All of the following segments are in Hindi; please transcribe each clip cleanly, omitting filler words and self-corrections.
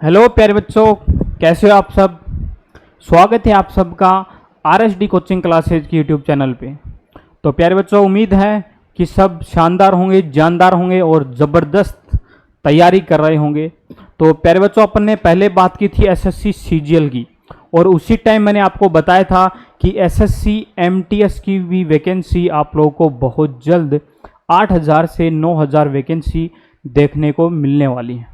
हेलो प्यारे बच्चों, कैसे हो आप सब। स्वागत है आप सबका आरएसडी कोचिंग क्लासेज की यूट्यूब चैनल पे। तो प्यारे बच्चों, उम्मीद है कि सब शानदार होंगे, जानदार होंगे और ज़बरदस्त तैयारी कर रहे होंगे। तो प्यारे बच्चों, अपन ने पहले बात की थी एसएससी सीजीएल की, और उसी टाइम मैंने आपको बताया था कि एसएससी एमटीएस की भी वैकेंसी आप लोगों को बहुत जल्द 8000 से 9000 वैकेंसी देखने को मिलने वाली है।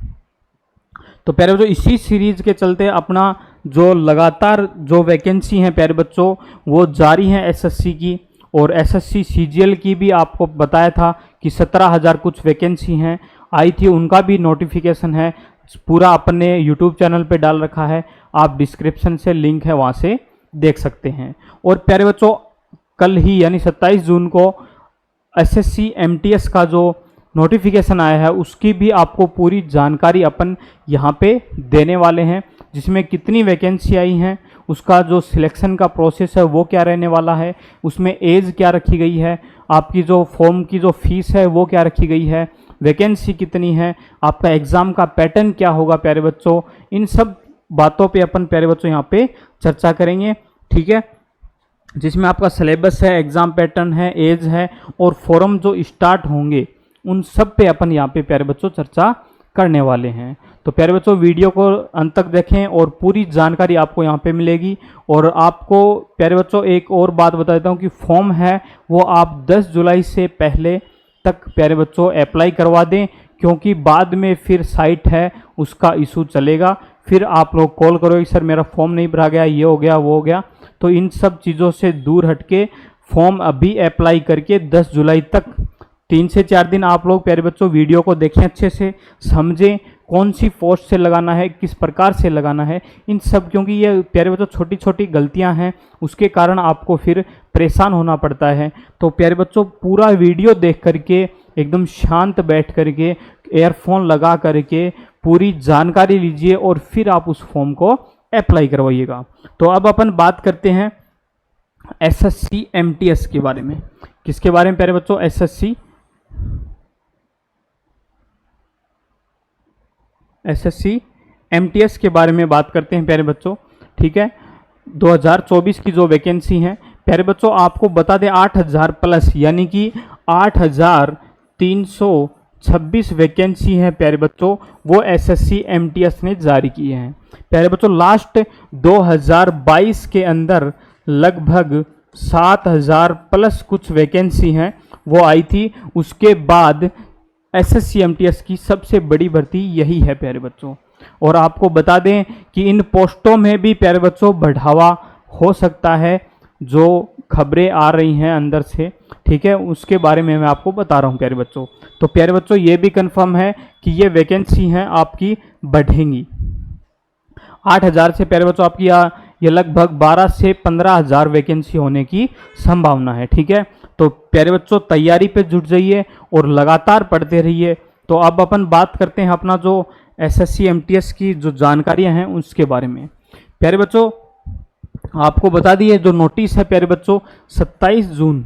तो प्यारे बच्चों, इसी सीरीज के चलते अपना जो लगातार जो वैकेंसी हैं प्यारे बच्चों वो जारी हैं एसएससी की, और एसएससी सीजीएल की भी आपको बताया था कि 17000 कुछ वैकेंसी हैं आई थी, उनका भी नोटिफिकेशन है पूरा अपन ने यूट्यूब चैनल पे डाल रखा है। आप डिस्क्रिप्शन से लिंक है वहाँ से देख सकते हैं। और प्यारे बच्चों, कल ही यानी 27 जून को एसएससी एमटीएस का जो नोटिफिकेशन आया है उसकी भी आपको पूरी जानकारी अपन यहाँ पे देने वाले हैं, जिसमें कितनी वैकेंसी आई हैं, उसका जो सिलेक्शन का प्रोसेस है वो क्या रहने वाला है, उसमें एज क्या रखी गई है, आपकी जो फॉर्म की जो फीस है वो क्या रखी गई है, वैकेंसी कितनी है, आपका एग्ज़ाम का पैटर्न क्या होगा प्यारे बच्चों, इन सब बातों पे अपन प्यारे बच्चों यहाँ पे चर्चा करेंगे। ठीक है, जिसमें आपका सिलेबस है, एग्ज़ाम पैटर्न है, एज है और फॉर्म जो स्टार्ट होंगे उन सब पे अपन यहाँ पे प्यारे बच्चों चर्चा करने वाले हैं। तो प्यारे बच्चों, वीडियो को अंत तक देखें और पूरी जानकारी आपको यहाँ पे मिलेगी। और आपको प्यारे बच्चों एक और बात बता देता हूँ कि फॉर्म है वो आप 10 जुलाई से पहले तक प्यारे बच्चों अप्लाई करवा दें, क्योंकि बाद में फिर साइट है उसका इशू चलेगा, फिर आप लोग कॉल करो कि सर मेरा फॉर्म नहीं भरा गया, ये हो गया वो हो गया। तो इन सब चीज़ों से दूर हटके फॉर्म अभी अप्लाई करके 10 जुलाई तक 3 से 4 दिन आप लोग प्यारे बच्चों वीडियो को देखें, अच्छे से समझें कौन सी पोस्ट से लगाना है, किस प्रकार से लगाना है, इन सब, क्योंकि ये प्यारे बच्चों छोटी छोटी गलतियां हैं, उसके कारण आपको फिर परेशान होना पड़ता है। तो प्यारे बच्चों, पूरा वीडियो देख करके एकदम शांत बैठ करके एयरफोन लगा करके पूरी जानकारी लीजिए और फिर आप उस फॉर्म को अप्लाई करवाइएगा। तो अब अपन बात करते हैं एसएससी एमटीएस के बारे में। किसके बारे में प्यारे बच्चों? एसएससी एमटीएस के बारे में बात करते हैं प्यारे बच्चों। ठीक है, 2024 की जो वैकेंसी है प्यारे बच्चों, आपको बता दें 8000 प्लस यानी कि 8326 वैकेंसी है प्यारे बच्चों, वो एसएससी एमटीएस ने जारी किए हैं। प्यारे बच्चों, लास्ट 2022 के अंदर लगभग 7000 प्लस कुछ वैकेंसी हैं वो आई थी। उसके बाद एसएससी एमटीएस की सबसे बड़ी भर्ती यही है प्यारे बच्चों। और आपको बता दें कि इन पोस्टों में भी प्यारे बच्चों बढ़ावा हो सकता है, जो खबरें आ रही हैं अंदर से, ठीक है, उसके बारे में मैं आपको बता रहा हूं प्यारे बच्चों। तो प्यारे बच्चों, ये भी कंफर्म है कि ये वैकेंसी हैं आपकी बढ़ेंगी 8000 से प्यारे बच्चों, आपकी ये लगभग 12 से 15000 वैकेंसी होने की संभावना है। ठीक है, तो प्यारे बच्चों तैयारी पे जुट जाइए और लगातार पढ़ते रहिए। तो अब अपन बात करते हैं अपना जो एसएससी एमटीएस की जो जानकारियां हैं उसके बारे में। प्यारे बच्चों, आपको बता दिए जो नोटिस है प्यारे बच्चों 27 जून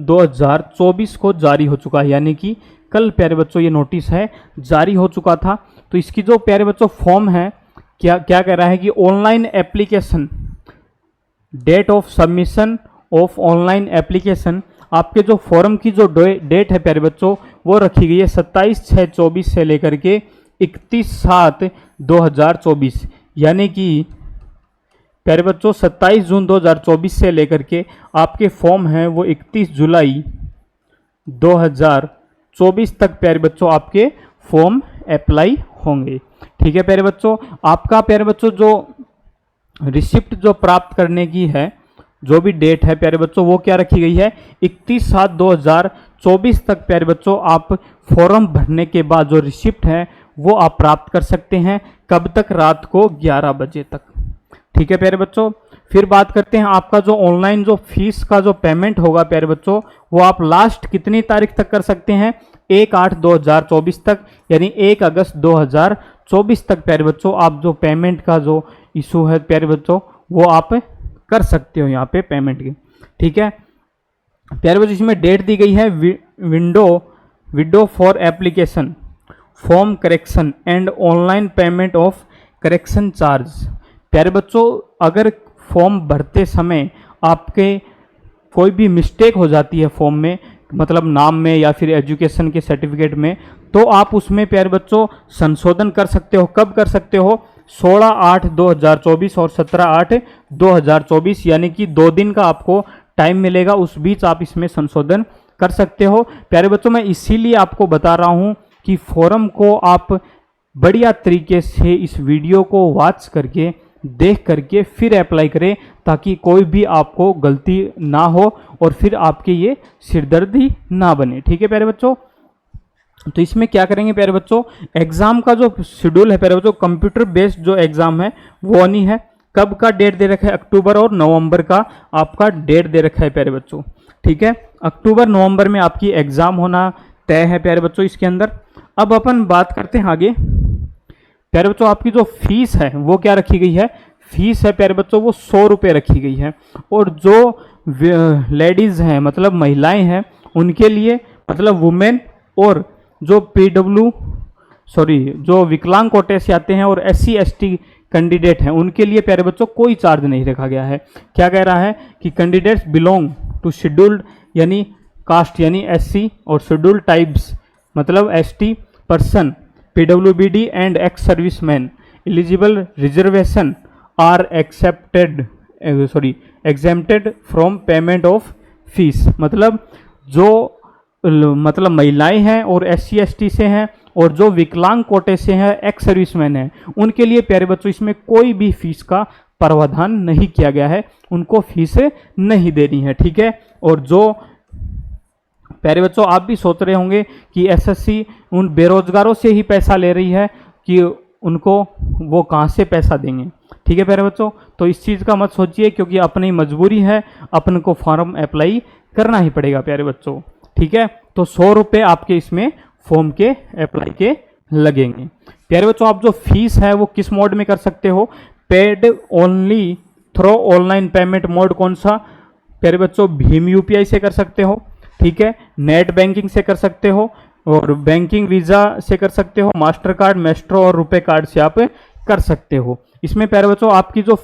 2024 को जारी हो चुका है, यानी कि कल प्यारे बच्चों ये नोटिस है जारी हो चुका था। तो इसकी जो प्यारे बच्चों फॉर्म है क्या क्या कह रहा है कि online application, date of submission of online application, आपके जो फॉर्म की जो डेट है प्यारे बच्चों वो रखी गई है 27/6/24 से लेकर के 31/7/2024, यानी कि प्यारे बच्चों 27 जून 2024 से लेकर के आपके फॉर्म हैं वो 31 जुलाई 2024 तक प्यारे बच्चों आपके फॉर्म अप्लाई होंगे। ठीक है प्यारे बच्चों, आपका प्यारे बच्चों जो रिसिप्ट जो प्राप्त करने की है, जो भी डेट है प्यारे बच्चों वो क्या रखी गई है 31/7/2024 तक प्यारे बच्चों आप फॉर्म भरने के बाद जो रिसिप्ट है वो आप प्राप्त कर सकते हैं। कब तक? रात को 11 बजे तक। ठीक है प्यारे बच्चों, फिर बात करते हैं आपका जो ऑनलाइन जो फीस का जो पेमेंट होगा प्यारे बच्चों वो आप लास्ट कितनी तारीख तक कर सकते हैं? 1/8/2024 तक, यानी 1 अगस्त 2024 तक प्यारे बच्चों आप जो पेमेंट का जो इशू है प्यारे बच्चों वो आप कर सकते हो यहाँ पे पेमेंट की। ठीक है प्यारे बच्चों, इसमें डेट दी गई है window for application form correction and online payment of correction charge. प्यारे बच्चों, अगर फॉर्म भरते समय आपके कोई भी मिस्टेक हो जाती है फॉर्म में, मतलब नाम में या फिर एजुकेशन के सर्टिफिकेट में, तो आप उसमें प्यारे बच्चों संशोधन कर सकते हो। कब कर सकते हो? 16/8/2024 और 17/8/2024, यानी कि 2 दिन का आपको टाइम मिलेगा, उस बीच आप इसमें संशोधन कर सकते हो। प्यारे बच्चों, मैं इसीलिए आपको बता रहा हूं कि फॉर्म को आप बढ़िया तरीके से इस वीडियो को वॉच करके, देख करके फिर अप्लाई करें, ताकि कोई भी आपको गलती ना हो और फिर आपके ये सिरदर्दी ना बने। ठीक है प्यारे बच्चों, तो इसमें क्या करेंगे प्यारे बच्चों, एग्जाम का जो शेड्यूल है प्यारे बच्चों, कंप्यूटर बेस्ड जो एग्जाम है वो नहीं है। कब का डेट दे रखा है? अक्टूबर और नवंबर का आपका डेट दे रखा है प्यारे बच्चों। ठीक है, अक्टूबर नवंबर में आपकी एग्जाम होना तय है प्यारे बच्चों इसके अंदर। अब अपन बात करते हैं आगे। प्यारे बच्चों, आपकी जो फीस है वो क्या रखी गई है? फीस है प्यारे बच्चों वो 100 रुपये रखी गई है। और जो लेडीज हैं, मतलब महिलाएं हैं, उनके लिए, मतलब वुमेन और जो जो विकलांग कोटे से आते हैं और SC/ST कैंडिडेट हैं, उनके लिए प्यारे बच्चों कोई चार्ज नहीं रखा गया है। क्या कह रहा है कि कैंडिडेट्स बिलोंग टू शेड्यूल्ड यानी कास्ट यानी SC और शेड्यूल्ड टाइप्स मतलब ST person, PWBD and ex serviceman eligible reservation are exempted from payment of fees. मतलब जो महिलाएं हैं और SC/ST से हैं और जो विकलांग कोटे से हैं, एक्स सर्विसमैन हैं, उनके लिए प्यारे बच्चों इसमें कोई भी फीस का प्रावधान नहीं किया गया है, उनको फीस नहीं देनी है। ठीक है, और जो प्यारे बच्चों आप भी सोच रहे होंगे कि SSC उन बेरोजगारों से ही पैसा ले रही है कि उनको वो कहाँ से पैसा देंगे। ठीक है प्यारे बच्चों, तो इस चीज़ का मत सोचिए, क्योंकि अपनी मजबूरी है, अपन को फॉर्म अप्लाई करना ही पड़ेगा प्यारे बच्चों। ठीक है, तो 100 रुपये आपके इसमें फॉर्म के अप्लाई के लगेंगे। प्यारे बच्चों, आप जो फीस है वो किस मोड में कर सकते हो? Paid only through online payment mode. कौन सा प्यारे बच्चों? भीम UPI से कर सकते हो। ठीक है, नेट बैंकिंग से कर सकते हो और बैंकिंग वीजा से कर सकते हो, मास्टर कार्ड, मेस्ट्रो और रुपए कार्ड से आप कर सकते हो। इसमें प्यारे बच्चों आपकी जो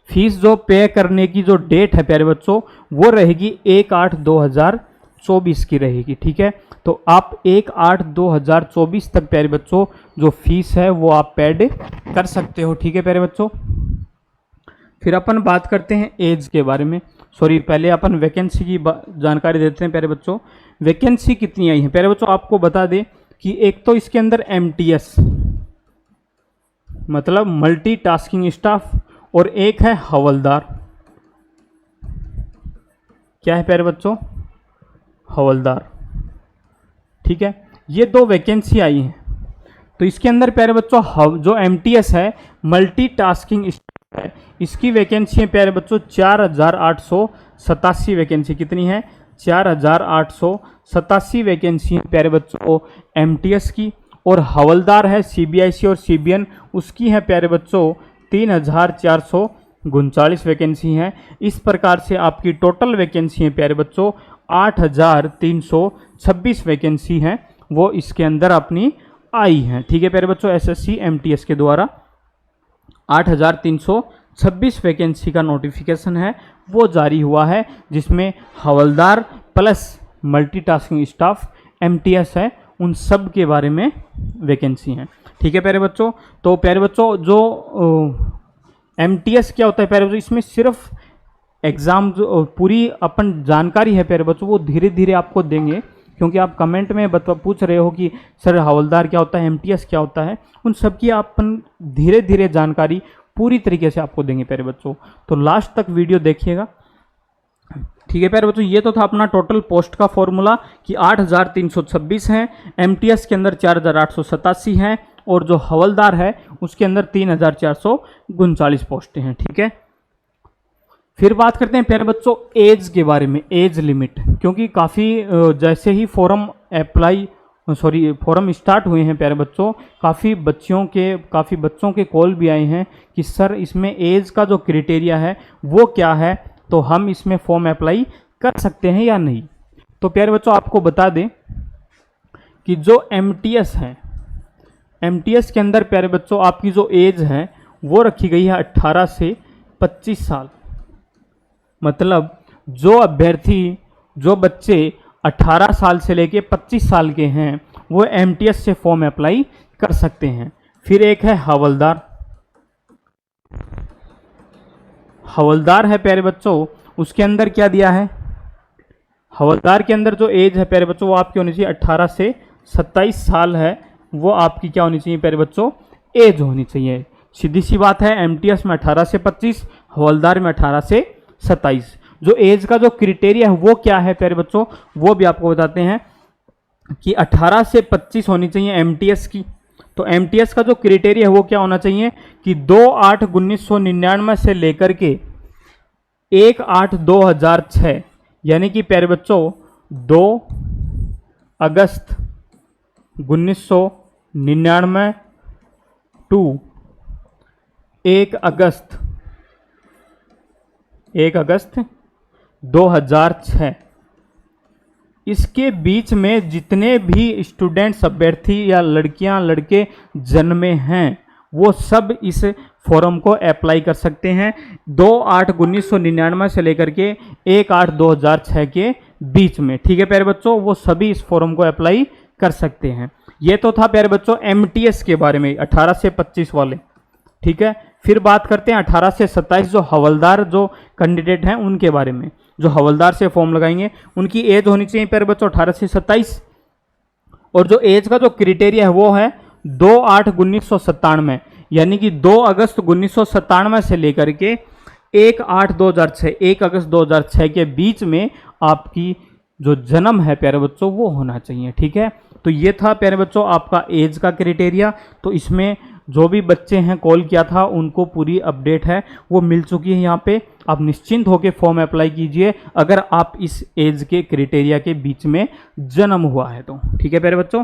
फीस जो पे करने की जो डेट है प्यारे बच्चों वो रहेगी 1/8/2024 की रहेगी। ठीक है, तो आप 1/8/2024 तक प्यारे बच्चों जो फीस है वो आप पेड कर सकते हो। ठीक है प्यारे बच्चों, फिर अपन बात करते हैं एज के बारे में। पहले अपन वैकेंसी की जानकारी देते हैं प्यारे बच्चों। वैकेंसी कितनी आई है प्यारे बच्चों? आपको बता दें कि एक तो इसके अंदर MTS मतलब मल्टीटास्किंग स्टाफ और एक है हवलदार। क्या है प्यारे बच्चों? हवलदार। ठीक है, ये 2 वैकेंसी आई हैं। तो इसके अंदर प्यारे बच्चों जो MTS है मल्टीटास्किंग स्टाफ है, इसकी वैकेंसी है प्यारे बच्चों 4887 वैकेंसी। कितनी है? 4887 वैकेंसी है प्यारे बच्चों MTS की। और हवलदार है CBIC और CBN, उसकी है प्यारे बच्चों 3439 वैकेंसी हैं। इस प्रकार से आपकी टोटल वैकेंसी है प्यारे बच्चों 8326 वैकेंसी हैं, वो इसके अंदर अपनी आई हैं। ठीक है प्यारे बच्चों, SSC MTS के द्वारा 8326 वैकेंसी का नोटिफिकेशन है वो जारी हुआ है, जिसमें हवलदार प्लस मल्टीटास्किंग स्टाफ MTS है, उन सब के बारे में वैकेंसी हैं। ठीक है प्यारे बच्चों, तो प्यारे बच्चों जो MTS क्या होता है प्यारे बच्चों, इसमें सिर्फ एग्ज़ाम जो पूरी अपन जानकारी है प्यारे बच्चों वो धीरे धीरे आपको देंगे, क्योंकि आप कमेंट में पूछ रहे हो कि सर हवलदार क्या होता है, MTS क्या होता है, उन सब की अपन धीरे धीरे जानकारी पूरी तरीके से आपको देंगे प्यारे बच्चों। तो लास्ट तक वीडियो देखिएगा। ठीक है प्यारे बच्चों, ये तो था अपना टोटल पोस्ट का फॉर्मूला कि 8326 हैं, MTS के अंदर 4887 हैं और जो हवलदार है उसके अंदर 3439 पोस्टें हैं। ठीक है, फिर बात करते हैं प्यारे बच्चों एज के बारे में, एज लिमिट, क्योंकि काफ़ी जैसे ही फॉर्म स्टार्ट हुए हैं प्यारे बच्चों, काफ़ी बच्चों के कॉल भी आए हैं कि सर इसमें एज का जो क्राइटेरिया है वो क्या है, तो हम इसमें फॉर्म अप्लाई कर सकते हैं या नहीं। तो प्यारे बच्चों आपको बता दें कि जो एमटीएस है, एमटीएस के अंदर प्यारे बच्चों आपकी जो एज है वो रखी गई है 18 से 25 साल। मतलब जो अभ्यर्थी, जो बच्चे 18 साल से लेके 25 साल के हैं वो एमटीएस से फॉर्म अप्लाई कर सकते हैं। फिर एक है हवलदार। हवलदार है प्यारे बच्चों, उसके अंदर क्या दिया है, हवलदार के अंदर जो एज है प्यारे बच्चों वो आपकी होनी चाहिए 18 से 27 साल है, वो आपकी क्या होनी चाहिए प्यारे बच्चों, एज होनी चाहिए। सीधी सी बात है, एमटीएस में 18 से 25, हवलदार में 18 से 27। जो एज का जो क्राइटेरिया है वो क्या है प्यारे बच्चों, वो भी आपको बताते हैं कि 18 से 25 होनी चाहिए एमटीएस की। तो एमटीएस का जो क्राइटेरिया है वो क्या होना चाहिए कि 2/8/1999 से लेकर के 1/8/2006, यानी कि प्यारे बच्चों 2 अगस्त 1999 टू 1 अगस्त 2006, इसके बीच में जितने भी स्टूडेंट्स, अभ्यर्थी या लड़कियां लड़के जन्मे हैं वो सब इस फॉर्म को अप्लाई कर सकते हैं 2/8/1999 से लेकर के 1/8/2006 के बीच में। ठीक है प्यारे बच्चों, वो सभी इस फॉर्म को अप्लाई कर सकते हैं। ये तो था प्यारे बच्चों एमटीएस के बारे में, 18 से 25 वाले। ठीक है, फिर बात करते हैं 18 से 27 जो हवलदार जो कैंडिडेट हैं उनके बारे में। जो हवलदार से फॉर्म लगाएंगे उनकी एज होनी चाहिए प्यारे बच्चों 18 से 27, और जो एज का जो क्राइटेरिया है वो है 2/8/1997, यानी कि 2 अगस्त 1997 से लेकर के 1/8/2006, 1 अगस्त 2006 के बीच में आपकी जो जन्म है प्यारे बच्चों वो होना चाहिए। ठीक है, तो ये था प्यारे बच्चों आपका एज का क्राइटेरिया। तो इसमें जो भी बच्चे हैं कॉल किया था उनको पूरी अपडेट है वो मिल चुकी है यहाँ पे। आप निश्चिंत होकर फॉर्म अप्लाई कीजिए अगर आप इस एज के क्राइटेरिया के बीच में जन्म हुआ है तो। ठीक है प्यारे बच्चों,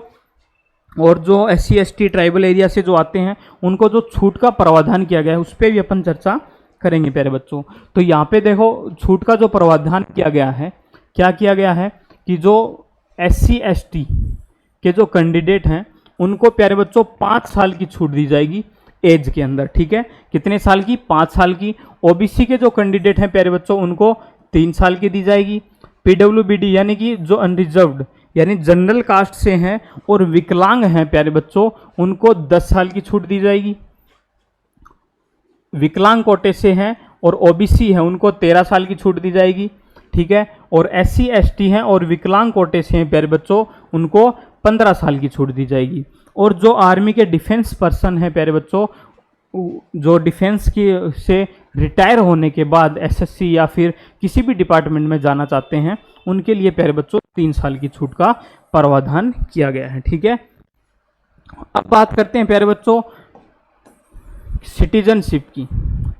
और जो SC ST ट्राइबल एरिया से जो आते हैं उनको जो छूट का प्रावधान किया गया है उस पर भी अपन चर्चा करेंगे प्यारे बच्चों। तो यहाँ पे देखो छूट का जो प्रावधान किया गया है, क्या किया गया है कि जो SC ST के जो कैंडिडेट हैं उनको प्यारे बच्चों 5 साल की छूट दी जाएगी एज के अंदर। ठीक है, कितने साल की, 5 साल की। OBC के जो कैंडिडेट हैं प्यारे बच्चों उनको 3 साल की दी जाएगी। PWBD यानी कि जो अनरिजर्व्ड यानी जनरल कास्ट से हैं और विकलांग हैं प्यारे बच्चों उनको 10 साल की छूट दी जाएगी। विकलांग कोटे से हैं और OBC है उनको 13 साल की छूट दी जाएगी। ठीक है, और SC ST हैं और विकलांग कोटे से हैं प्यारे बच्चों उनको 15 साल की छूट दी जाएगी। और जो आर्मी के डिफेंस पर्सन हैं प्यारे बच्चों, जो डिफेंस की से रिटायर होने के बाद SSC या फिर किसी भी डिपार्टमेंट में जाना चाहते हैं उनके लिए प्यारे बच्चों 3 साल की छूट का प्रावधान किया गया है। ठीक है, अब बात करते हैं प्यारे बच्चों सिटीजनशिप की,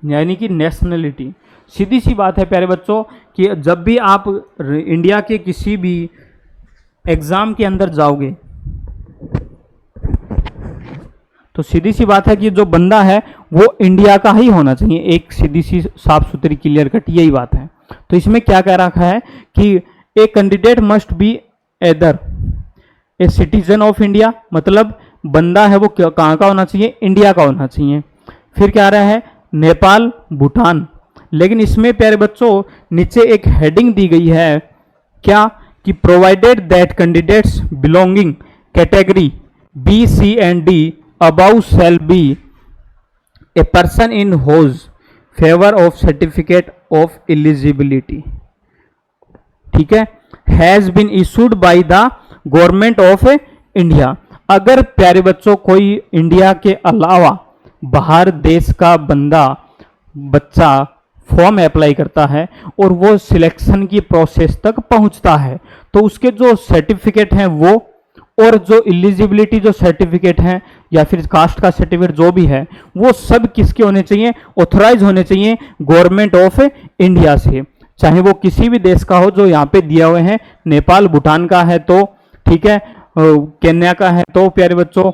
यानी कि नेशनलिटी। सीधी सी बात है प्यारे बच्चों कि जब भी आप इंडिया के किसी भी एग्जाम के अंदर जाओगे तो सीधी सी बात है कि जो बंदा है वो इंडिया का ही होना चाहिए। एक सीधी सी साफ सुथरी क्लियर कट यही बात है। तो इसमें क्या कह रखा है कि a candidate must be either a citizen of India, मतलब बंदा है वो कहाँ का होना चाहिए, इंडिया का होना चाहिए। फिर क्या आ रहा है नेपाल, भूटान, लेकिन इसमें प्यारे बच्चों नीचे एक हेडिंग दी गई है क्या कि provided that candidates belonging category B, C and D above shall be a person in whose favor of certificate of eligibility, ठीक है, has been issued by the government of India। अगर प्यारे बच्चों कोई इंडिया के अलावा बाहर देश का बच्चा फॉर्म अप्लाई करता है और वो सिलेक्शन की प्रोसेस तक पहुंचता है तो उसके जो सर्टिफिकेट हैं वो और जो एलिजिबिलिटी जो सर्टिफिकेट हैं या फिर कास्ट का सर्टिफिकेट जो भी है वो सब किसके होने चाहिए, ऑथराइज होने चाहिए गवर्नमेंट ऑफ इंडिया से, चाहे वो किसी भी देश का हो जो यहाँ पे दिया हुए हैं। नेपाल भूटान का है तो ठीक है, केन्या का है तो प्यारे बच्चों,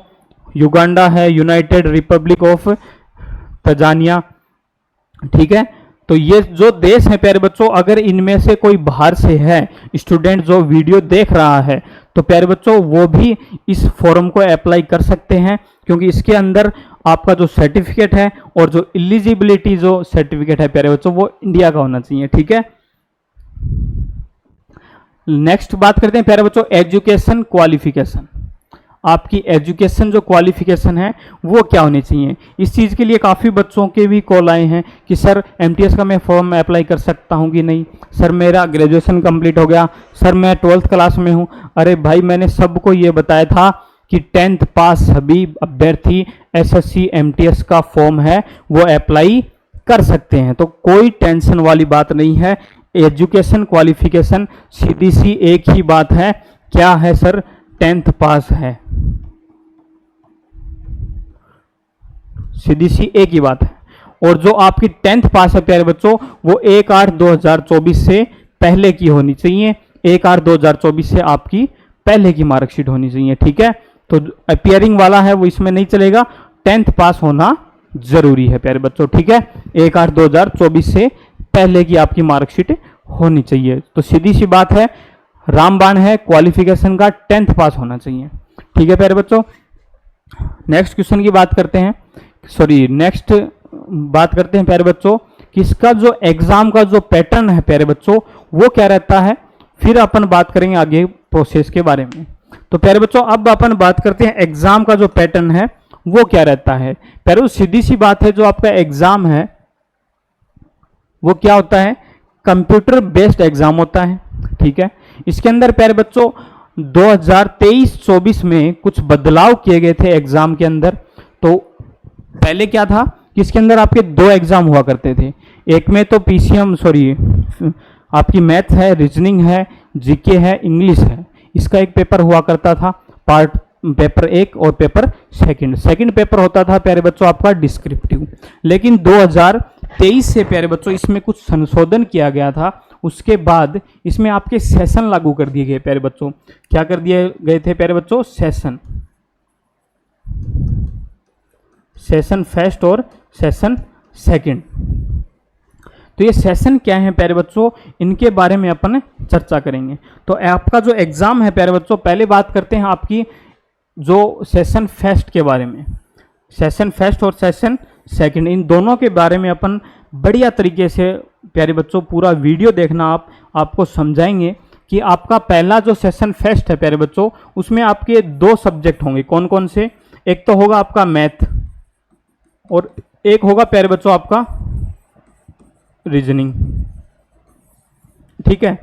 युगांडा है, यूनाइटेड रिपब्लिक ऑफ तंजानिया, ठीक है। तो ये जो देश है प्यारे बच्चों, अगर इनमें से कोई बाहर से है स्टूडेंट जो वीडियो देख रहा है तो प्यारे बच्चों वो भी इस फॉर्म को अप्लाई कर सकते हैं, क्योंकि इसके अंदर आपका जो सर्टिफिकेट है और जो एलिजिबिलिटी जो सर्टिफिकेट है प्यारे बच्चों वो इंडिया का होना चाहिए। ठीक है, नेक्स्ट बात करते हैं प्यारे बच्चों एजुकेशन क्वालिफिकेशन। आपकी एजुकेशन जो क्वालिफिकेशन है वो क्या होनी चाहिए। इस चीज़ के लिए काफ़ी बच्चों के भी कॉल आए हैं कि सर एमटीएस का मैं फॉर्म अप्लाई कर सकता हूँ कि नहीं, सर मेरा ग्रेजुएशन कंप्लीट हो गया, सर मैं 12th क्लास में हूँ। अरे भाई मैंने सबको ये बताया था कि 10th पास सभी अभ्यर्थी एसएससी एमटीएस का फॉर्म है वो अप्लाई कर सकते हैं, तो कोई टेंशन वाली बात नहीं है। एजुकेशन क्वालिफिकेशन सीधी सी एक ही बात है, क्या है सर, 10th पास है, सीधी सी एक ही बात है। और जो आपकी 10th पास है प्यारे बच्चों वो 1/8/2024 से पहले की होनी चाहिए, 1/8/2024 से आपकी पहले की मार्कशीट होनी चाहिए। ठीक है, तो अपियरिंग वाला है वो इसमें नहीं चलेगा, 10th पास होना जरूरी है प्यारे बच्चों। ठीक है, 1/8/2024 से पहले की आपकी मार्कशीट होनी चाहिए। तो सीधी सी बात है, रामबाण है, क्वालिफिकेशन का 10th पास होना चाहिए। ठीक है प्यारे बच्चों, नेक्स्ट क्वेश्चन की बात करते हैं, नेक्स्ट बात करते हैं प्यारे बच्चों कि इसका जो एग्जाम का जो पैटर्न है प्यारे बच्चों वो क्या रहता है, फिर अपन बात करेंगे आगे प्रोसेस के बारे में। तो प्यारे बच्चों अब अपन बात करते हैं एग्जाम का जो पैटर्न है वो क्या रहता है। प्यारे सीधी सी बात है, जो आपका एग्जाम है वो क्या होता है, कंप्यूटर बेस्ड एग्जाम होता है। ठीक है, इसके अंदर प्यारे बच्चों 2023-24 में कुछ बदलाव किए गए थे एग्जाम के अंदर। तो पहले क्या था कि इसके अंदर आपके 2 एग्जाम हुआ करते थे, एक में तो पीसीएम आपकी मैथ है, रीजनिंग है, जीके है, इंग्लिश है, इसका एक पेपर हुआ करता था, पार्ट पेपर 1 और पेपर सेकंड पेपर होता था प्यारे बच्चों आपका डिस्क्रिप्टिव। लेकिन 2023 से प्यारे बच्चों इसमें कुछ संशोधन किया गया था, उसके बाद इसमें आपके सेशन लागू कर दिए गए प्यारे बच्चों। क्या कर दिए गए थे प्यारे बच्चों, सेशन फर्स्ट और सेशन सेकंड। तो ये सेशन क्या है प्यारे बच्चों, इनके बारे में अपन चर्चा करेंगे। तो आपका जो एग्जाम है प्यारे बच्चों, पहले बात करते हैं आपकी जो सेशन फर्स्ट के बारे में। सेशन फर्स्ट और सेशन सेकंड इन दोनों के बारे में अपन बढ़िया तरीके से प्यारे बच्चों पूरा वीडियो देखना, आपको समझाएंगे कि आपका पहला जो सेशन फर्स्ट है प्यारे बच्चों उसमें आपके 2 सब्जेक्ट होंगे, कौन कौन से, एक तो होगा आपका मैथ और एक होगा प्यारे बच्चों आपका रीजनिंग। ठीक है,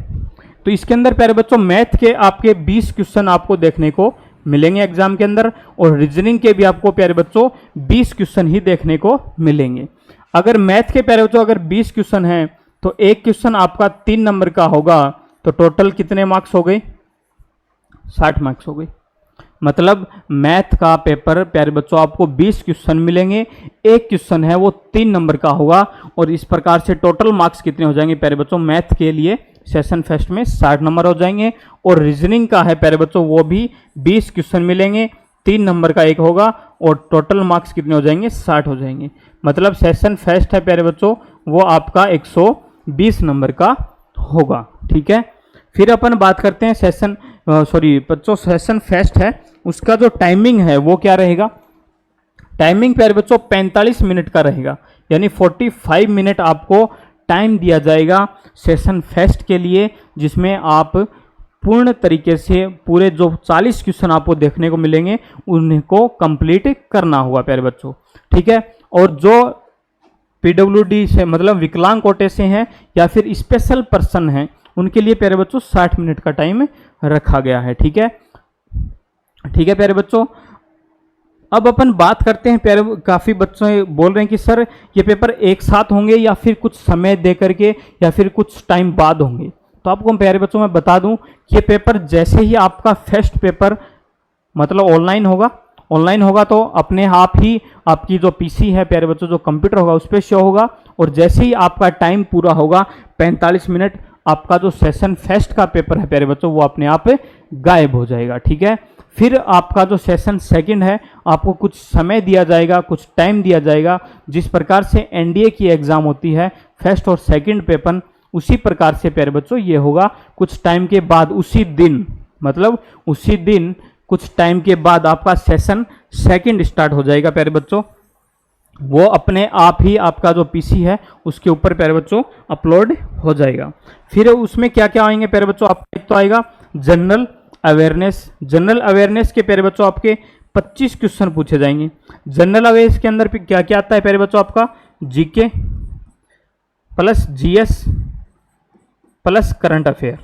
तो इसके अंदर प्यारे बच्चों मैथ के आपके 20 क्वेश्चन आपको देखने को मिलेंगे एग्जाम के अंदर, और रीजनिंग के भी आपको प्यारे बच्चों 20 क्वेश्चन ही देखने को मिलेंगे। अगर मैथ के प्यारे बच्चों अगर 20 क्वेश्चन हैं तो एक क्वेश्चन आपका 3 नंबर का होगा, तो टोटल कितने मार्क्स हो गए, 60 मार्क्स हो गए। मतलब मैथ का पेपर प्यारे बच्चों आपको 20 क्वेश्चन मिलेंगे, एक क्वेश्चन है वो 3 नंबर का होगा, और इस प्रकार से टोटल मार्क्स कितने हो जाएंगे प्यारे बच्चों, मैथ के लिए सेशन फर्स्ट में 60 नंबर हो जाएंगे। और रीजनिंग का है प्यारे बच्चों वो भी 20 क्वेश्चन मिलेंगे, 3 नंबर का एक होगा, और टोटल मार्क्स कितने हो जाएंगे, 60 हो जाएंगे। मतलब सेशन फर्स्ट है प्यारे बच्चों वो आपका 120 नंबर का होगा। ठीक है, फिर अपन बात करते हैं बच्चों सेशन फर्स्ट है उसका जो टाइमिंग है वो क्या रहेगा। टाइमिंग प्यारे बच्चों 45 मिनट का रहेगा, यानी 45 मिनट आपको टाइम दिया जाएगा सेशन फर्स्ट के लिए, जिसमें आप पूर्ण तरीके से पूरे जो 40 क्वेश्चन आपको देखने को मिलेंगे उनको कंप्लीट करना होगा प्यारे बच्चों। ठीक है, और जो पीडब्ल्यूडी से मतलब विकलांग कोटे से हैं या फिर स्पेशल पर्सन हैं उनके लिए प्यारे बच्चों 60 मिनट का टाइम रखा गया है। ठीक है, ठीक है प्यारे बच्चों, अब अपन बात करते हैं प्यारे, काफ़ी बच्चों बोल रहे हैं कि सर ये पेपर एक साथ होंगे या फिर कुछ समय दे करके या फिर कुछ टाइम बाद होंगे। तो आपको प्यारे बच्चों मैं बता दूं कि ये पेपर जैसे ही आपका फर्स्ट पेपर मतलब ऑनलाइन होगा तो अपने आप ही आपकी जो पीसी है प्यारे बच्चों, जो कंप्यूटर होगा उस पर शो होगा, और जैसे ही आपका टाइम पूरा होगा 45 मिनट, आपका जो सेशन फर्स्ट का पेपर है प्यारे बच्चों वो अपने आप गायब हो जाएगा। ठीक है, फिर आपका जो सेशन सेकंड है आपको कुछ समय दिया जाएगा, कुछ टाइम दिया जाएगा, जिस प्रकार से एनडीए की एग्जाम होती है फर्स्ट और सेकंड पेपर, उसी प्रकार से प्यारे बच्चों ये होगा कुछ टाइम के बाद, उसी दिन मतलब उसी दिन कुछ टाइम के बाद आपका सेशन सेकंड स्टार्ट हो जाएगा प्यारे बच्चों। वो अपने आप ही आपका जो पीसी है उसके ऊपर प्यारे बच्चों अपलोड हो जाएगा। फिर उसमें क्या क्या आएंगे प्यारे बच्चों, आपका एक तो आएगा जनरल अवेयरनेस। जनरल अवेयरनेस के प्यारे बच्चों आपके 25 क्वेश्चन पूछे जाएंगे। जनरल अवेयरनेस के अंदर क्या क्या आता है प्यारे बच्चों, आपका GK plus GS plus current affair,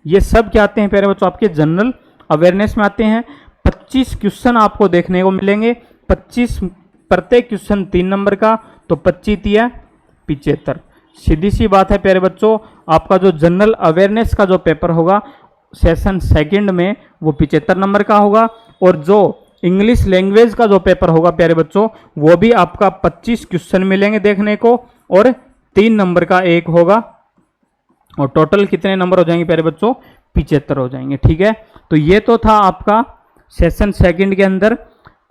ये सब क्या आते हैं प्यारे बच्चों आपके जनरल अवेयरनेस में आते हैं। 25 क्वेश्चन आपको देखने को मिलेंगे, 25 प्रत्येक क्वेश्चन 3 नंबर का, तो 25 या 75। सीधी सी बात है प्यारे बच्चों, आपका जो जनरल अवेयरनेस का जो पेपर होगा सेशन सेकंड में वो 75 नंबर का होगा, और जो इंग्लिश लैंग्वेज का जो पेपर होगा प्यारे बच्चों वो भी आपका 25 क्वेश्चन मिलेंगे देखने को, और 3 नंबर का एक होगा, और टोटल कितने नंबर हो जाएंगे प्यारे बच्चों, 75 हो जाएंगे। ठीक है, तो ये तो था आपका सेशन सेकंड के अंदर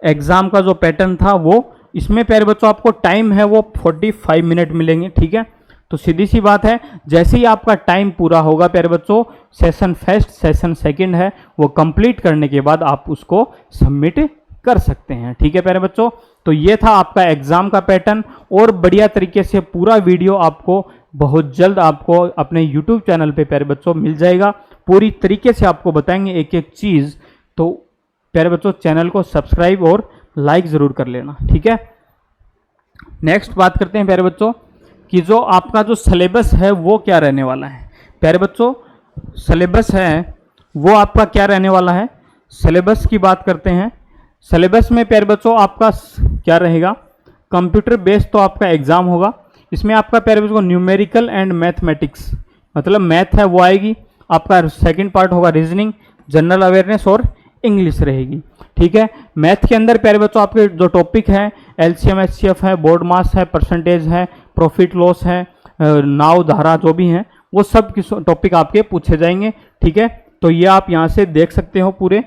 एग्जाम का जो पैटर्न था वो। इसमें प्यारे बच्चों आपको टाइम है वो 45 मिनट मिलेंगे। ठीक है, तो सीधी सी बात है, जैसे ही आपका टाइम पूरा होगा प्यारे बच्चों, सेशन फर्स्ट सेशन सेकंड है वो कंप्लीट करने के बाद आप उसको सबमिट कर सकते हैं। ठीक है प्यारे बच्चों, तो ये था आपका एग्जाम का पैटर्न, और बढ़िया तरीके से पूरा वीडियो आपको बहुत जल्द आपको अपने YouTube चैनल पे प्यारे बच्चों मिल जाएगा। पूरी तरीके से आपको बताएंगे एक एक चीज़, तो प्यारे बच्चों चैनल को सब्सक्राइब और लाइक ज़रूर कर लेना। ठीक है, नेक्स्ट बात करते हैं प्यारे बच्चों कि जो आपका जो सिलेबस है वो क्या रहने वाला है। प्यारे बच्चों सिलेबस है वो आपका क्या रहने वाला है, सिलेबस की बात करते हैं। सिलेबस में प्यारे बच्चों आपका क्या रहेगा, कंप्यूटर बेस्ड तो आपका एग्जाम होगा। इसमें आपका प्यारे बच्चों न्यूमेरिकल एंड मैथमेटिक्स, मतलब मैथ है वो आएगी, आपका सेकंड पार्ट होगा रीजनिंग, जनरल अवेयरनेस और इंग्लिश रहेगी। ठीक है, मैथ के अंदर प्यारे बच्चों आपके जो टॉपिक है एलसीएम एचसीएफ है, बोर्ड मास है, परसेंटेज है, प्रॉफिट लॉस है, नाव धारा जो भी हैं वो सब टॉपिक आपके पूछे जाएंगे। ठीक है, तो ये आप यहाँ से देख सकते हो पूरे,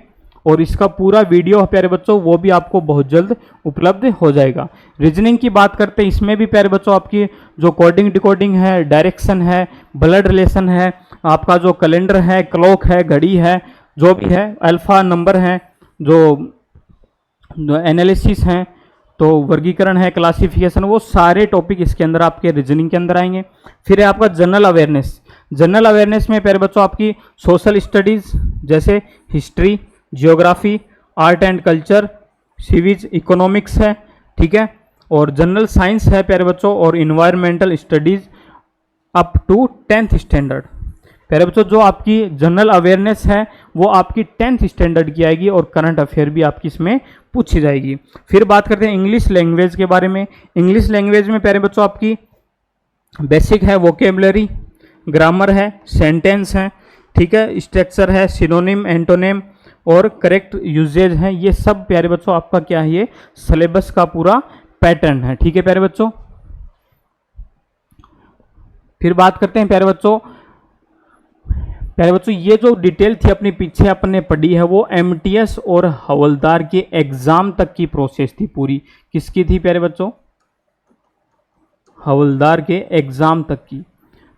और इसका पूरा वीडियो प्यारे बच्चों वो भी आपको बहुत जल्द उपलब्ध हो जाएगा। रीजनिंग की बात करते हैं, इसमें भी प्यारे बच्चों आपकी जो कोडिंग डिकोडिंग है, डायरेक्शन है, ब्लड रिलेशन है, आपका जो कैलेंडर है, क्लॉक है, घड़ी है, जो भी है, अल्फा नंबर है, जो एनालिसिस हैं, तो वर्गीकरण है, क्लासिफिकेशन, वो सारे टॉपिक इसके अंदर आपके रीजनिंग के अंदर आएंगे। फिर है आपका जनरल अवेयरनेस। जनरल अवेयरनेस में प्यारे बच्चों आपकी सोशल स्टडीज जैसे history, geography, art and culture, सिविज, इकोनॉमिक्स है। ठीक है, और जनरल साइंस है प्यारे बच्चों, और environmental studies up to 10th standard. प्यारे बच्चों जो आपकी जनरल अवेयरनेस है वो आपकी 10th स्टैंडर्ड की आएगी, और करंट अफेयर भी आपकी इसमें पूछी जाएगी। फिर बात करते हैं इंग्लिश लैंग्वेज के बारे में। इंग्लिश लैंग्वेज में प्यारे बच्चों आपकी बेसिक है, वोकेबलरी, ग्रामर है, सेंटेंस है, ठीक है, स्ट्रक्चर है, सिनोनिम, एंटोनिम और करेक्ट यूजेज है। ये सब प्यारे बच्चों आपका क्या है, ये सिलेबस का पूरा पैटर्न है। ठीक है प्यारे बच्चों, फिर बात करते हैं प्यारे बच्चों ये जो डिटेल थी अपनी पीछे अपने पढ़ी है वो एमटीएस और हवलदार के एग्जाम तक की प्रोसेस थी पूरी। किसकी थी प्यारे बच्चों, हवलदार के एग्जाम तक की।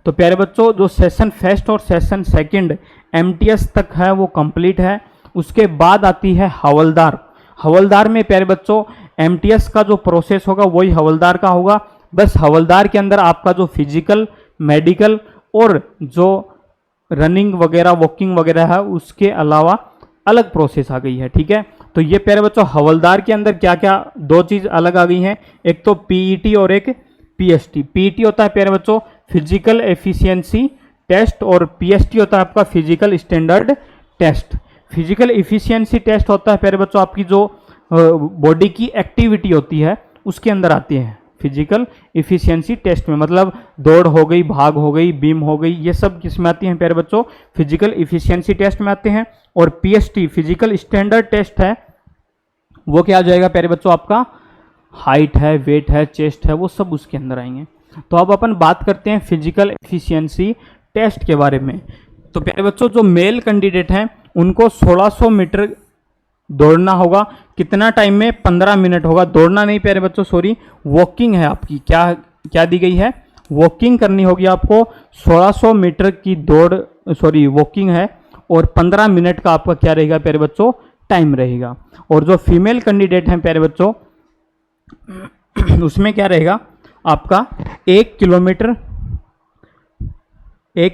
तो प्यारे बच्चों जो सेशन फर्स्ट और सेशन सेकंड एमटीएस तक है वो कंप्लीट है। उसके बाद आती है हवलदार। हवलदार में प्यारे बच्चों एमटीएस का जो प्रोसेस होगा वही हवलदार का होगा, बस हवलदार के अंदर आपका जो फिजिकल, मेडिकल और जो रनिंग वगैरह, वॉकिंग वगैरह है उसके अलावा अलग प्रोसेस आ गई है। ठीक है, तो ये प्यारे बच्चों हवलदार के अंदर क्या क्या दो चीज़ अलग आ गई हैं, एक तो पीईटी और एक पीएसटी। पीईटी होता है प्यारे बच्चों फिजिकल एफिशिएंसी टेस्ट, और पीएसटी होता है आपका physical standard test. Physical efficiency test होता है प्यारे बच्चों आपकी जो बॉडी की एक्टिविटी होती है उसके अंदर आती है फिजिकल एफिशिएंसी टेस्ट में, मतलब दौड़ हो गई, भाग हो गई, बीम हो गई, ये सब किस में आती हैं प्यारे बच्चों, फिजिकल एफिशिएंसी टेस्ट में आते हैं। और पीएसटी फिजिकल स्टैंडर्ड टेस्ट है वो क्या आ जाएगा प्यारे बच्चों, आपका हाइट है, वेट है, चेस्ट है, वो सब उसके अंदर आएंगे। तो अब अपन बात करते हैं फिजिकल एफिशिएंसी टेस्ट के बारे में। तो प्यारे बच्चों जो मेल कैंडिडेट हैं उनको 1600 मीटर दौड़ना होगा। कितना टाइम में, 15 मिनट होगा। दौड़ना नहीं प्यारे बच्चों, सॉरी, वॉकिंग है आपकी। क्या क्या दी गई है, वॉकिंग करनी होगी आपको। 1600 मीटर की वॉकिंग है, और 15 मिनट का आपका क्या रहेगा प्यारे बच्चों, टाइम रहेगा। और जो फीमेल कैंडिडेट हैं प्यारे बच्चों, उसमें क्या रहेगा आपका 1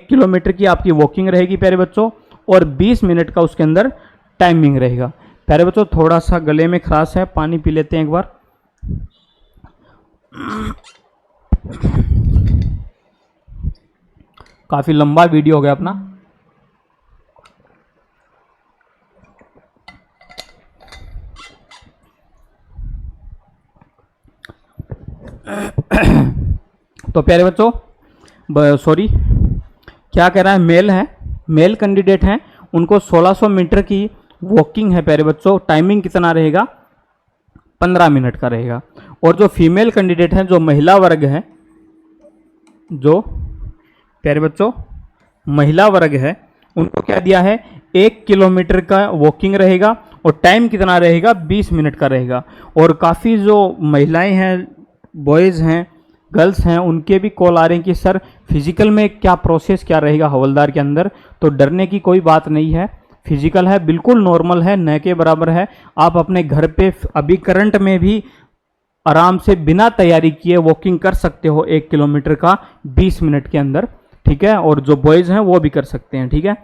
किलोमीटर की आपकी वॉकिंग रहेगी प्यारे बच्चों, और 20 मिनट का उसके अंदर टाइमिंग रहेगा। प्यारे बच्चों थोड़ा सा गले में खराश है, पानी पी लेते हैं एक बार। काफी लंबा वीडियो हो गया अपना। तो प्यारे बच्चों क्या कह रहा है, मेल कैंडिडेट हैं, उनको 1600 मीटर की वॉकिंग है प्यारे बच्चों। टाइमिंग कितना रहेगा, 15 मिनट का रहेगा। और जो फीमेल कैंडिडेट हैं, जो महिला वर्ग है, जो प्यारे बच्चों महिला वर्ग है, उनको क्या दिया है, 1 किलोमीटर का वॉकिंग रहेगा, और टाइम कितना रहेगा, 20 मिनट का रहेगा। और काफ़ी जो महिलाएं हैं, बॉयज़ हैं, गर्ल्स हैं, उनके भी कॉल आ रहे हैं कि सर फिजिकल में क्या प्रोसेस क्या रहेगा हवलदार के अंदर। तो डरने की कोई बात नहीं है, फिजिकल है बिल्कुल नॉर्मल है, न के बराबर है। आप अपने घर पे अभी करंट में भी आराम से बिना तैयारी किए वॉकिंग कर सकते हो 1 किलोमीटर का 20 मिनट के अंदर, ठीक है। और जो बॉयज़ हैं वो भी कर सकते हैं, ठीक है।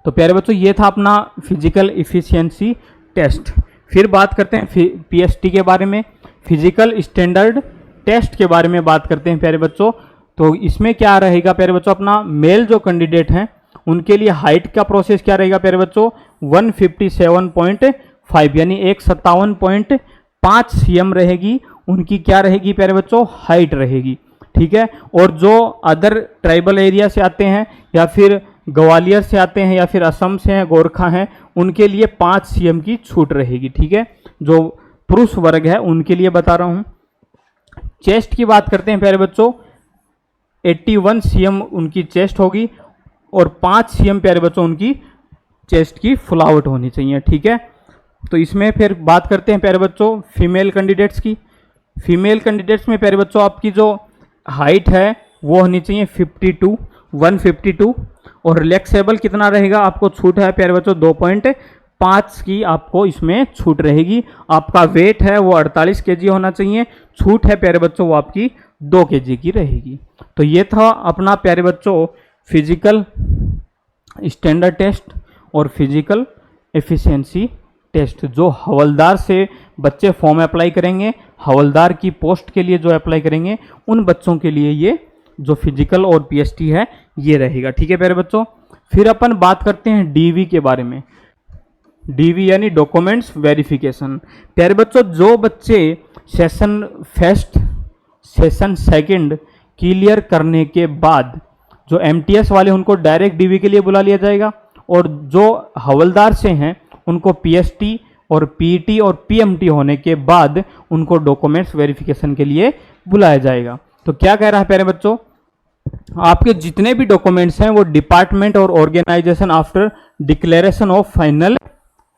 तो प्यारे बच्चों ये था अपना फिजिकल इफिशियंसी टेस्ट। फिर बात करते हैं पीएसटी के बारे में, फिजिकल स्टैंडर्ड टेस्ट के बारे में बात करते हैं प्यारे बच्चों। तो इसमें क्या रहेगा प्यारे बच्चों, अपना मेल जो कैंडिडेट हैं उनके लिए हाइट का प्रोसेस क्या रहेगा प्यारे बच्चों, 157.5 यानी 157.5 cm रहेगी उनकी, क्या रहेगी प्यारे बच्चों, हाइट रहेगी, ठीक है। और जो अदर ट्राइबल एरिया से आते हैं, या फिर ग्वालियर से आते हैं, या फिर असम से हैं, गोरखा हैं, उनके लिए 5 cm की छूट रहेगी, ठीक है। जो पुरुष वर्ग है उनके लिए बता रहा हूं। चेस्ट की बात करते हैं प्यारे बच्चों, 81 cm उनकी चेस्ट होगी, और 5 cm प्यारे बच्चों उनकी चेस्ट की फुलावट होनी चाहिए, ठीक है। तो इसमें फिर बात करते हैं प्यारे बच्चों फीमेल कैंडिडेट्स की। फीमेल कैंडिडेट्स में प्यारे बच्चों आपकी जो हाइट है वो होनी चाहिए 152, और रिलैक्सेबल कितना रहेगा, आपको छूट है प्यारे बच्चों 2.5 की आपको इसमें छूट रहेगी। आपका वेट है वो 48 kg होना चाहिए, छूट है प्यारे बच्चों वो आपकी 2 kg की रहेगी। तो ये था अपना प्यारे बच्चों फिजिकल स्टैंडर्ड टेस्ट और फिजिकल एफिशिएंसी टेस्ट, जो हवलदार से बच्चे फॉर्म अप्लाई करेंगे, हवलदार की पोस्ट के लिए जो अप्लाई करेंगे, उन बच्चों के लिए ये जो फिजिकल और पीएसटी है ये रहेगा, ठीक है प्यारे बच्चों। फिर अपन बात करते हैं डीवी के बारे में। डीवी यानी डॉक्यूमेंट्स वेरिफिकेशन। प्यारे बच्चों जो बच्चे session first session second clear करने के बाद जो एमटीएस वाले उनको डायरेक्ट डीवी के लिए बुला लिया जाएगा, और जो हवलदार से हैं उनको पीएसटी और पीटी और पीएमटी होने के बाद उनको डॉक्यूमेंट्स वेरिफिकेशन के लिए बुलाया जाएगा। तो क्या कह रहा है प्यारे बच्चों, आपके जितने भी डॉक्यूमेंट्स हैं वो डिपार्टमेंट और organisation after declaration of final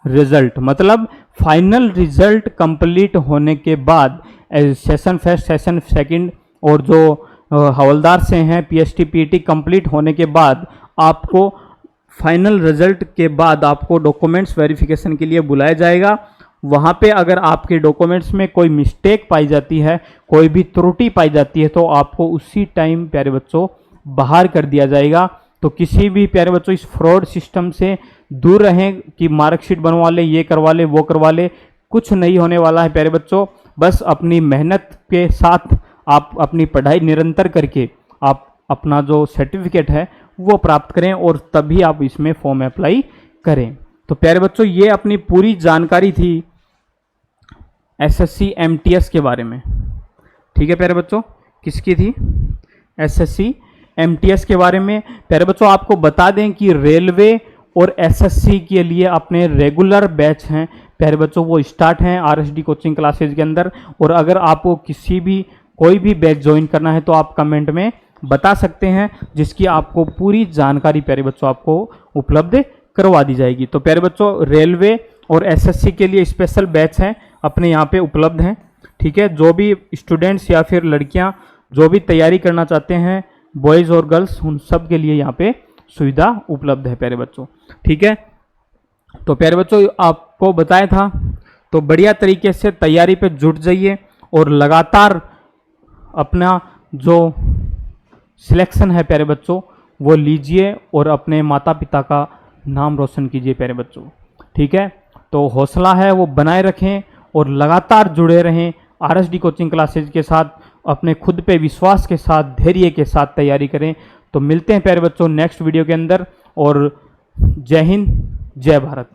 result, मतलब फाइनल रिजल्ट कंप्लीट होने के बाद सेशन फर्स्ट सेशन सेकंड और जो हवलदार से हैं पीएसटी पीटी कंप्लीट होने के बाद आपको फाइनल रिजल्ट के बाद आपको डॉक्यूमेंट्स वेरिफिकेशन के लिए बुलाया जाएगा। वहाँ पे अगर आपके डॉक्यूमेंट्स में कोई मिस्टेक पाई जाती है, कोई भी त्रुटि पाई जाती है, तो आपको उसी टाइम प्यारे बच्चों बाहर कर दिया जाएगा। तो किसी भी प्यारे बच्चों इस फ्रॉड सिस्टम से दूर रहें कि मार्कशीट बनवा ले, ये करवा ले, वो करवा ले, कुछ नहीं होने वाला है प्यारे बच्चों। बस अपनी मेहनत के साथ आप अपनी पढ़ाई निरंतर करके आप अपना जो सर्टिफिकेट है वो प्राप्त करें, और तभी आप इसमें फॉर्म अप्लाई करें। तो प्यारे बच्चों ये अपनी पूरी जानकारी थी एसएससी एमटीएस के बारे में, ठीक है प्यारे बच्चों। किसकी थी, एसएससी एमटीएस के बारे में। प्यारे बच्चों आपको बता दें कि रेलवे और एसएससी के लिए अपने रेगुलर बैच हैं प्यारे बच्चों, वो स्टार्ट हैं आरएसडी कोचिंग क्लासेज के अंदर। और अगर आपको कोई भी बैच ज्वाइन करना है तो आप कमेंट में बता सकते हैं, जिसकी आपको पूरी जानकारी प्यारे बच्चों आपको उपलब्ध करवा दी जाएगी। तो प्यारे बच्चों रेलवे और एसएससी के लिए स्पेशल बैच हैं अपने यहाँ पे उपलब्ध हैं, ठीक है। जो भी स्टूडेंट्स या फिर लड़कियाँ जो भी तैयारी करना चाहते हैं बॉयज़ और गर्ल्स, उन सब के लिए यहाँ पे सुविधा उपलब्ध है प्यारे बच्चों। ठीक है, तो प्यारे बच्चों आपको बताया था, तो बढ़िया तरीके से तैयारी पे जुट जाइए और लगातार अपना जो सिलेक्शन है प्यारे बच्चों वो लीजिए और अपने माता पिता का नाम रोशन कीजिए प्यारे बच्चों। ठीक है, तो हौसला है वो बनाए रखें और लगातार जुड़े रहें आरएसडी कोचिंग क्लासेज के साथ, अपने खुद पे विश्वास के साथ, धैर्य के साथ तैयारी करें। तो मिलते हैं प्यारे बच्चों नेक्स्ट वीडियो के अंदर, और जय हिंद, जय भारत।